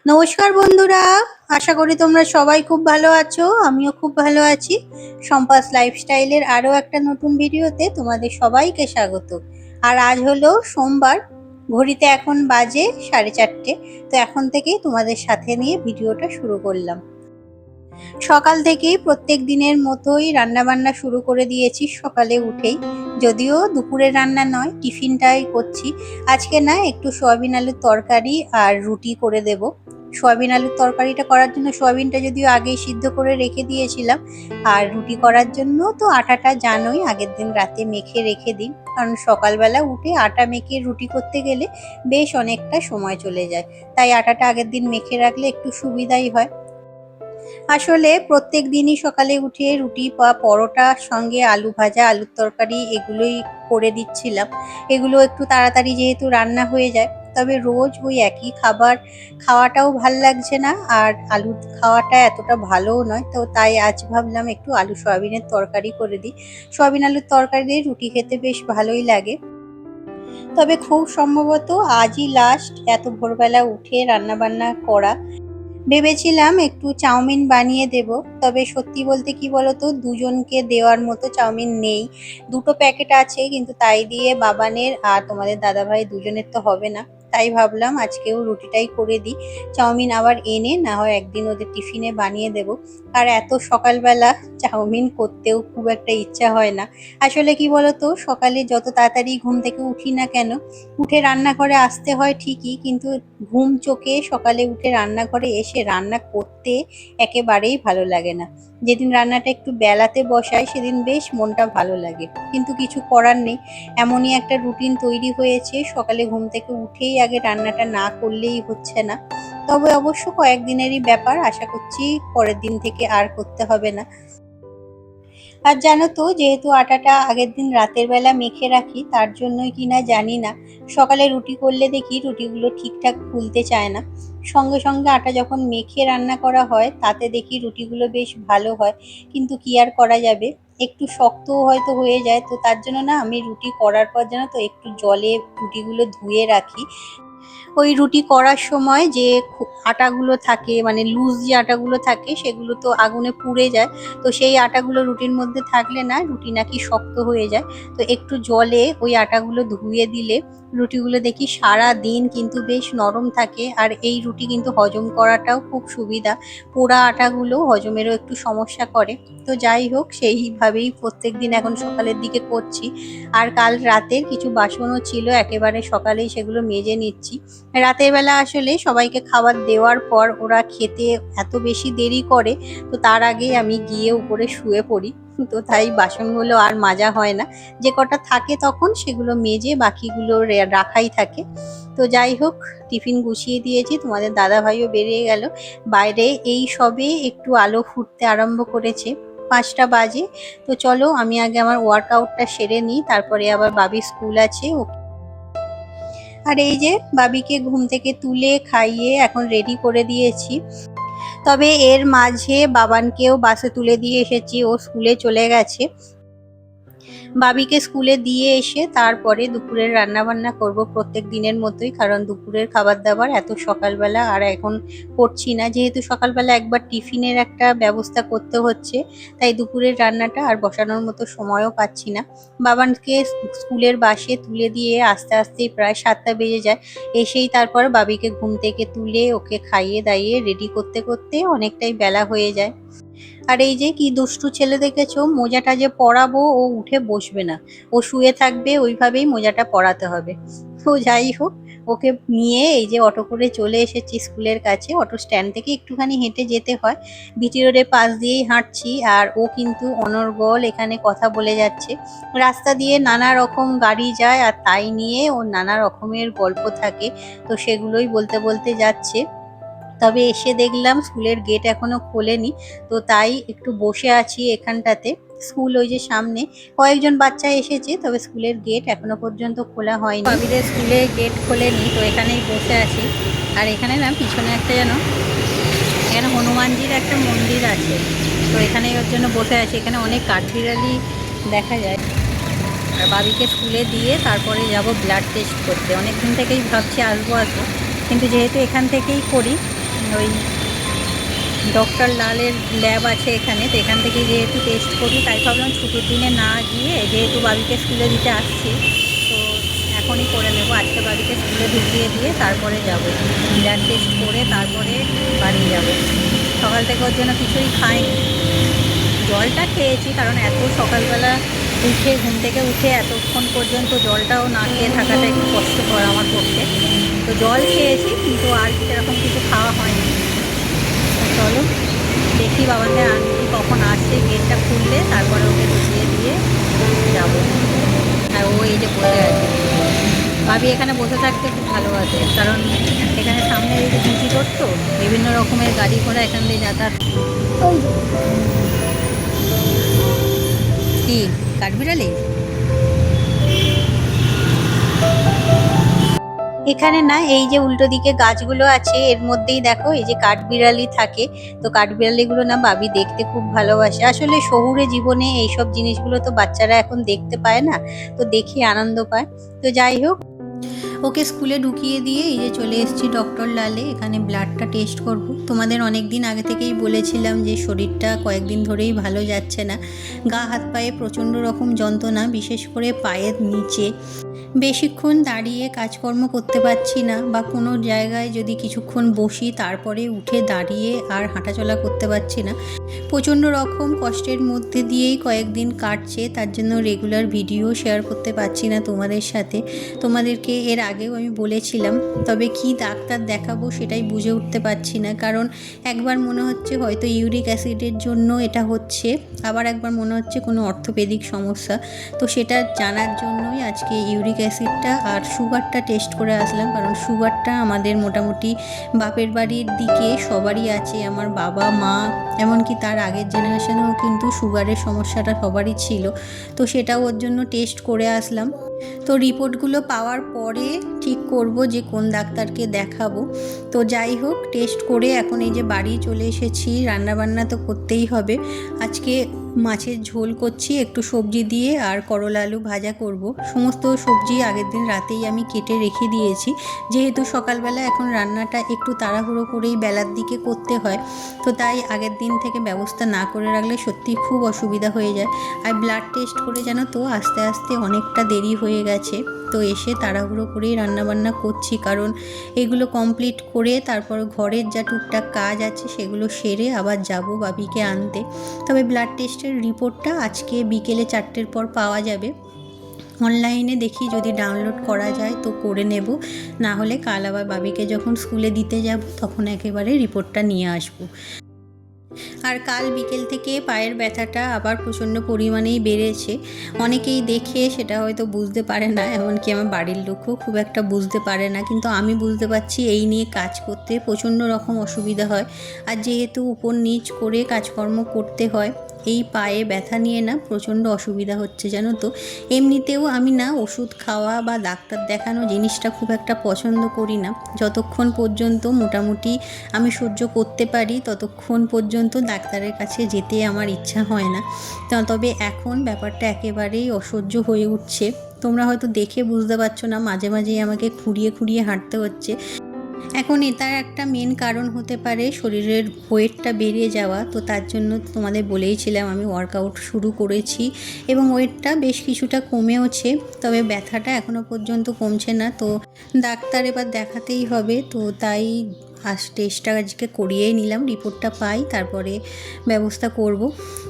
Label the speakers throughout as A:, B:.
A: নমস্কার বন্ধুরা, আশা করি তোমরা সবাই খুব ভালো আছো। আমিও খুব ভালো আছি। সম্পাস লাইফস্টাইলের আরও একটা নতুন ভিডিওতে তোমাদের সবাইকে স্বাগত। আর আজ হলো সোমবার, ঘড়িতে এখন বাজে 4:30। তো এখন থেকেই তোমাদের সাথে নিয়ে ভিডিওটা শুরু করলাম। সকাল থেকেই প্রত্যেক দিনের মতোই রান্নাবান্না শুরু করে দিয়েছি সকালে উঠেই। যদিও দুপুরের রান্না নয়, টিফিনটাই করছি। আজকে না একটু সয়াবিন আলুর তরকারি আর রুটি করে দেব। সয়াবিন আলুর তরকারিটা করার জন্য সয়াবিনটা যদিও আগেই সিদ্ধ করে রেখে দিয়েছিলাম, আর রুটি করার জন্য তো আটাটা জানোই আগের দিন রাতে মেখে রেখে দিই। কারণ সকালবেলা উঠে আটা মেখে রুটি করতে গেলে বেশ অনেকটা সময় চলে যায়, তাই আটাটা আগের দিন মেখে রাখলে একটু সুবিধাই হয়। আসলে প্রত্যেক দিনই সকালে উঠে রুটি বা পরোটার সঙ্গে আলু ভাজা, আলুর তরকারি এগুলোই করে দিচ্ছিলাম। এগুলো একটু তাড়াতাড়ি যেহেতু রান্না হয়ে যায়। তবে রোজ ওই একই খাবার খাওয়াটাও ভাল লাগছে না, আর আলু খাওয়াটা এতটা ভালোও নয়। তো তাই আজ ভাবলাম একটু আলু সয়াবিনের তরকারি করে দিই। সয়াবিন আলুর তরকারি দিয়ে রুটি খেতে বেশ ভালোই লাগে। তবে খুব সম্ভবত আজই লাস্ট এত ভোরবেলা উঠে রান্নাবান্না করা। ভেবেছিলাম একটু চাউমিন বানিয়ে দেব, তবে সত্যি বলতে কি বলতো, দুজনকে দেওয়ার মতো চাউমিন নেই। দুটো প্যাকেট আছে, কিন্তু তাই দিয়ে বাবানের আর তোমাদের দাদাভাই দুজনের তো হবে না। তাই ভাবলাম আজকেও রুটিটাই করে দিই। চাউমিন আবার এনে না হয় একদিন ওদের টিফিনে বানিয়ে দেব। আর এত সকালবেলা চাউমিন করতেও খুব একটা ইচ্ছা হয় না। আসলে কি বলতো, সকালে যত তাড়াতাড়ি ঘুম থেকে উঠি না কেন, উঠে রান্নাঘরে আসতে হয় ঠিকই, কিন্তু ঘুম চোখে সকালে উঠে রান্নাঘরে এসে রান্না করতে একেবারেই ভালো লাগে না। যেদিন রান্নাটা একটু বেলাতে বসাই সেদিন বেশ মনটা ভালো লাগে, কিন্তু কিছু করার নেই। এমনই একটা রুটিন তৈরি হয়েছে, সকালে ঘুম থেকে উঠেই আগে রান্নাটা না করলেই হচ্ছে না। তবে অবশ্য কয়েকদিনেরই ব্যাপার, আশা করছি পরের দিন থেকে আর করতে হবে না। আর জানো তো, যেহেতু আটাটা আগের দিন রাতের বেলা মেখে রাখি, তার জন্যই কিনা জানি না, সকালে রুটি করলে দেখি রুটিগুলো ঠিকঠাক ফুলতে চায় না। সঙ্গে সঙ্গে আটা যখন মেখে রান্না করা হয় তাতে দেখি রুটিগুলো বেশ ভালো হয়। কিন্তু কি আর করা যাবে, একটু শক্তও হয়তো হয়ে যায়। তো তার জন্য না, আমি রুটি করার পর জানো তো একটু জলে রুটিগুলো ধুয়ে রাখি। ওই রুটি করার সময় যে আটাগুলো থাকে, মানে লুজ যে আটাগুলো থাকে, সেগুলো তো আগুনে পুড়ে যায়। তো সেই আটাগুলো রুটির মধ্যে থাকলে না, রুটি নাকি শক্ত হয়ে যায়। তো একটু জলে ওই আটাগুলো ধুয়ে দিলে রুটিগুলো দেখি সারা দিন কিন্তু বেশ নরম থাকে। আর এই রুটি কিন্তু হজম করাটাও খুব সুবিধা। পোড়া আটাগুলো হজমেরও একটু সমস্যা করে। তো যাই হোক, সেইভাবেই প্রত্যেক দিন এখন সকালের দিকে করছি। আর কাল রাতের কিছু বাসনও ছিল, একেবারে সকালেই সেগুলো মেজে নিচ্ছি। রাতের বেলা আসলে সবাইকে খাবার দেওয়ার পর ওরা খেতে এত বেশি দেরি করে, তো তার আগে আমি গিয়ে উপরে শুয়ে পড়ি। তো তাই বাসনগুলো আর মাজা হয় না। যে কটা থাকে তখন সেগুলো মেজে বাকিগুলো রাখাই থাকে। তো যাই হোক, টিফিন গুছিয়ে দিয়েছি, তোমাদের দাদা ভাইও বেরিয়ে গেল। বাইরে এই সবে একটু আলো ফুটতে আরম্ভ করেছে, 5টা বাজে। তো চলো আমি আগে আমার ওয়ার্কআউটটা সেরে নিই, তারপরে আবার বাবির স্কুল আছে। আর এই যে বাবিকে ঘুম থেকে তুলে খাইয়ে এখন রেডি করে দিয়েছি। তবে এর মাঝে বাবানকেও বাসে তুলে দিয়ে এসেছি, ও স্কুলে চলে গেছে। বাবিকে স্কুলে দিয়ে এসে তারপরে দুপুরের রান্না বান্না করব প্রত্যেক দিনের মতোই, কারণ দুপুরের খাবার দাবার এত সকালবেলা আর এখন করছি না, যেহেতু সকালবেলা একবার টিফিনের একটা ব্যবস্থা করতে হচ্ছে। তাই দুপুরের রান্নাটা আর বসানোর মতো সময়ও পাচ্ছি না। বাবানকে স্কুলের বাসে তুলে দিয়ে আস্তে আস্তেই প্রায় 7টা বেজে যায়। এসেই তারপর বাবিকে ঘুম থেকে তুলে ওকে খাইয়ে দাইয়ে রেডি করতে করতে অনেকটাই বেলা হয়ে যায়। আর এই যে কি দুষ্টু ছেলে দেখেছো, মোজাটা যে পরাবো ও উঠে বসবে না, ও শুয়ে থাকবে, ওইভাবেই মোজাটা পরাতে হবে। তো যাই হোক, ওকে নিয়ে এই যে অটো করে চলে এসেছি স্কুলের কাছে। অটো স্ট্যান্ড থেকে একটুখানি হেঁটে যেতে হয়, বিটি রোডের পাশ দিয়েই হাঁটছি। আর ও কিন্তু অনর্গল এখানে কথা বলে যাচ্ছে। রাস্তা দিয়ে নানা রকম গাড়ি যায়, আর তাই নিয়ে ওর নানা রকমের গল্প থাকে। তো সেগুলোই বলতে বলতে যাচ্ছে। তবে এসে দেখলাম স্কুলের গেট এখনো খোলেনি, তো তাই একটু বসে আছি এখানটাতে। স্কুল ওই যে সামনে, কয়েকজন বাচ্চা এসেছে, তবে স্কুলের গেট এখনো পর্যন্ত খোলা হয়নি। বাবিদের স্কুলে গেট খোলেনি, তো এখানেই বসে আছি। আর এখানে না পিছনে একটা এখানে হনুমানজির একটা মন্দির আছে, তো এখানেই ওর জন্য বসে আছি। এখানে অনেক কাঠবিড়ালি দেখা যায়। আর বাবিকে স্কুলে দিয়ে তারপরে যাব ব্লাড টেস্ট করতে। অনেক দিন থেকেই ভাবছি আসবো আসবো, কিন্তু যেহেতু এখান থেকেই করি, ওই ডক্টর লালের ল্যাব আছে এখানে, তো এখান থেকে যেহেতু টেস্ট করি তাই ভাবলাম ছুটির দিনে না গিয়ে, যেহেতু বাবিকে স্কুলে দিতে আসছি তো এখনই করে নেবো। আজকে বাবিকে স্কুলে ঢুকিয়ে দিয়ে তারপরে যাব, ব্লাড টেস্ট করে তারপরে বাড়ি যাব। সকাল থেকে ওর জন্য কিছুই খাইনি, জলটা খেয়েছি কারণ এত সকালবেলা উঠে ঘুম থেকে উঠে এতক্ষণ পর্যন্ত জলটাও না খেয়ে থাকাটা একটু কষ্টকর আমার পক্ষে। তো জল খেয়েছি কিন্তু আর সেরকম কিছু খাওয়া হয়নি। চলো দেখি বাবাকে আন্টি কখন আসছে, গেটটা খুললে তারপরে ওকে ঢুকিয়ে দিয়ে যাব। আর ও এই যে বসে আছে, ভাবি এখানে বসে থাকতে খুব ভালোবাসে কারণ এখানে সামনে এই যে বিচি রোড, তো বিভিন্ন রকমের গাড়ি ঘোড়া এখান দিয়ে যাতায়াত। কি কাঠবিড়ালি? এখানে না এই যে উল্টো দিকে গাছগুলো আছে এর মধ্যেই দেখো এই যে কাঠবিড়ালি থাকে। তো কাঠবিড়ালিগুলো না বাবি দেখতে খুব ভালোবাসে। আসলে শহুরে জীবনে এইসব জিনিসগুলো তো বাচ্চারা এখন দেখতে পায় না, তো দেখি আনন্দ পায়। তো যাই হোক, ওকে স্কুলে ঢুকিয়ে দিয়ে এই যে চলে এসেছি ডক্টর লালে। এখানে ব্লাডটা টেস্ট করব। তোমাদের অনেক দিন আগে থেকেই বলেছিলাম যে শরীরটা কয়েকদিন ধরেই ভালো যাচ্ছে না, গা হাত পায়ে প্রচণ্ড রকম যন্ত্রণা, বিশেষ করে পায়ের নিচে। বেশিক্ষণ দাঁড়িয়ে কাজকর্ম করতে পারছি না, বা কোনো জায়গায় যদি কিছুক্ষণ বসি তারপরে উঠে দাঁড়িয়ে আর হাঁটাচলা করতে পারছি না। প্রচণ্ড রকম কষ্টের মধ্যে দিয়েই কয়েকদিন কাটছে, তার জন্য রেগুলার ভিডিও শেয়ার করতে পারছি না তোমাদের সাথে। তোমাদেরকে এর আগেও আমি বলেছিলাম, তবে কি ডাক্তার দেখাবো সেটাই বুঝে উঠতে পারছি না। কারণ একবার মনে হচ্ছে হয়তো ইউরিক অ্যাসিডের জন্য এটা হচ্ছে, আবার একবার মনে হচ্ছে কোনো অর্থোপেডিক সমস্যা। তো সেটা জানার জন্যই আজকে ইউরিক অ্যাসিডটা আর সুগারটা টেস্ট করে আসলাম। কারণ সুগারটা আমাদের মোটামুটি বাপের বাড়ির দিকে সবারই আছে, আমার বাবা মা এমনকি তার আগের জেনারেশনেও কিন্তু সুগারের সমস্যাটা সবারই ছিল। তো সেটাও ওর জন্য টেস্ট করে আসলাম। তো রিপোর্টগুলো পাওয়ার পরে ঠিক করব যে কোন ডাক্তারকে দেখাবো। তো যাই হোক, টেস্ট করে এখন এই যে বাড়ি চলে এসেছি। রান্নাবান্না তো করতেই হবে। আজকে মাছের ঝোল করছি একটু সবজি দিয়ে, আর করলা আলু ভাজা করব। সমস্ত সবজি আগের দিন রাতেই আমি কেটে রেখে দিয়েছি, যেহেতু সকালবেলা এখন রান্নাটা একটু তাড়াহুড়ো করেই বেলার দিকে করতে হয়। তো তাই আগের দিন থেকে ব্যবস্থা না করে রাখলে সত্যি খুব অসুবিধা হয়ে যায়। আর ব্লাড টেস্ট করে জানো তো আস্তে আস্তে অনেকটা দেরি হয়ে গেছে। তো এসে তাড়াহুড়ো করেই রান্নাবান্না করছি, কারণ এগুলো কমপ্লিট করে তারপর ঘরের যা টুকটাক কাজ আছে সেগুলো সেরে আবার যাব বাবিকে আনতে। তবে ব্লাড টেস্টের রিপোর্টটা আজকে বিকেলে 4টের পর পাওয়া যাবে। অনলাইনে দেখি যদি ডাউনলোড করা যায় তো করে নেব, না হলে কাল আবার বাবিকে যখন স্কুলে দিতে যাব তখন একেবারে রিপোর্টটা নিয়ে আসবো। আর কাল বিকেল থেকে পায়ের ব্যথাটা আবার প্রচণ্ড পরিমাণেই বেড়েছে। অনেকেই দেখে সেটা হয়তো বুঝতে পারে না, এমনকি আমার বাড়ির লোকও খুব একটা বুঝতে পারে না, কিন্তু আমি বুঝতে পারছি এই নিয়ে কাজ করতে প্রচণ্ড রকম অসুবিধা হয়। আর যেহেতু উপর নিচ করে কাজকর্ম করতে হয়, এই পায়ে ব্যথা নিয়ে না প্রচণ্ড অসুবিধা হচ্ছে জানো তো। এমনিতেও আমি না ওষুধ খাওয়া বা ডাক্তার দেখানো জিনিসটা খুব একটা পছন্দ করি না। যতক্ষণ পর্যন্ত মোটামুটি আমি সহ্য করতে পারি ততক্ষণ পর্যন্ত ডাক্তারের কাছে যেতে আমার ইচ্ছা হয় না। তবে এখন ব্যাপারটা একেবারেই অসহ্য হয়ে উঠছে। তোমরা হয়তো দেখে বুঝতে পারছো না, মাঝে মাঝেই আমাকে খুঁড়িয়ে খুঁড়িয়ে হাঁটতে হচ্ছে। এখন এটার একটা মেন কারণ হতে পারে শরীরের ওয়েটটা বেড়ে যাওয়া। তো তার জন্য তোমাদের বলেইছিলাম আমি ওয়ার্কআউট শুরু করেছি এবং ওয়েটটা বেশ কিছুটা কমেওছে, তবে ব্যথাটা এখনও পর্যন্ত কমছে না। তো ডাক্তার এবার দেখাতেই হবে, তো তাই টেস্টটা আজকে করিয়েই নিলাম, রিপোর্টটা পাই তারপরে ব্যবস্থা করব।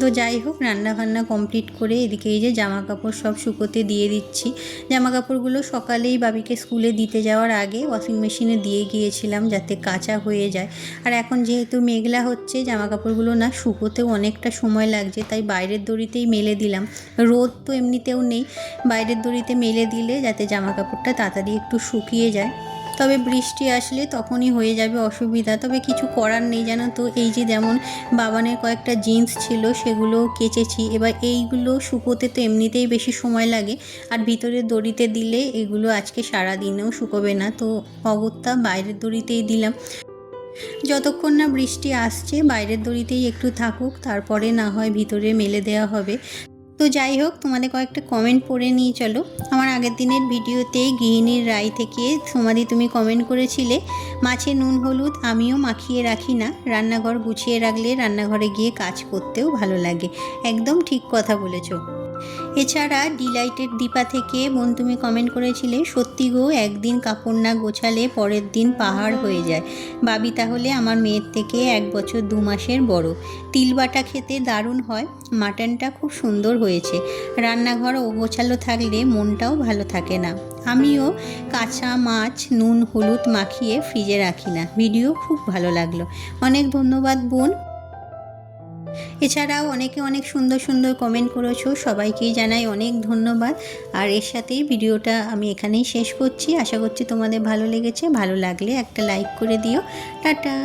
A: তো যাই হোক, রান্নাবান্না কমপ্লিট করে এদিকে এই যে জামা কাপড় সব শুকোতে দিয়ে দিচ্ছি। জামা কাপড়গুলো সকালেই বাবিকে স্কুলে দিতে যাওয়ার আগে ওয়াশিং মেশিনে দিয়ে গিয়েছিলাম যাতে কাঁচা হয়ে যায়। আর এখন যেহেতু মেঘলা হচ্ছে, জামা কাপড়গুলো না শুকোতেও অনেকটা সময় লাগছে, তাই বাইরের দড়িতেই মেলে দিলাম। রোদ তো এমনিতেও নেই, বাইরের দড়িতে মেলে দিলে যাতে জামা কাপড়টা তাড়াতাড়ি একটু শুকিয়ে যায়। তবে বৃষ্টি আসলে তখনই হয়ে যাবে অসুবিধা, তবে কিছু করার নেই জানো তো। এই যে যেমন বাবানের কয়েকটা জিন্স ছিল সেগুলো কেচেছি, এবার এইগুলো শুকোতে তো এমনিতেই বেশি সময় লাগে, আর ভিতরের দড়িতে দিলে এগুলো আজকে সারা দিনেও শুকোবে না। তো অগত্যা বাইরের দড়িতেই দিলাম। যতক্ষণ না বৃষ্টি আসছে বাইরের দড়িতেই একটু থাকুক, তারপরে না হয় ভিতরে মেলে দেওয়া হবে। তো যাই হোক, তোমাদের কয়েকটা কমেন্ট পড়ে নিয়ে চলো। আমার আগের দিনের ভিডিওতে গৃহিণীর রায় থেকে সমাধি তুমি কমেন্ট করেছিলে মাছে নুন হলুদ আমিও মাখিয়ে রাখি না, রান্নাঘর গুছিয়ে রাখলে রান্নাঘরে গিয়ে কাজ করতেও ভালো লাগে। একদম ঠিক কথা বলেছো। এছাড়া ডিলাইটেড দীপা থেকে বোন তুমি কমেন্ট করেছিলে সত্যি গো, একদিন কাপড় না গোছালে পরের দিন পাহাড় হয়ে যায়। বাবি তাহলে আমার মেয়ের থেকে 1 বছর 2 মাসের বড়। তিল বাটা খেতে দারুণ হয়, মাটনটা খুব সুন্দর হয়েছে। রান্নাঘর অগোছালো থাকলে মনটাও ভালো থাকে না। আমিও কাঁচা মাছ নুন হলুদ মাখিয়ে ফ্রিজে রাখি না। ভিডিও খুব ভালো লাগলো। অনেক ধন্যবাদ বোন। এছাড়াও অনেকে অনেক সুন্দর সুন্দর কমেন্ট করেছো, সবাইকেই জানাই অনেক ধন্যবাদ। আর এর সাথেই ভিডিওটা আমি এখানেই শেষ করছি। আশা করছি তোমাদের ভালো লেগেছে। ভালো লাগলে একটা লাইক করে দিও। টাটা।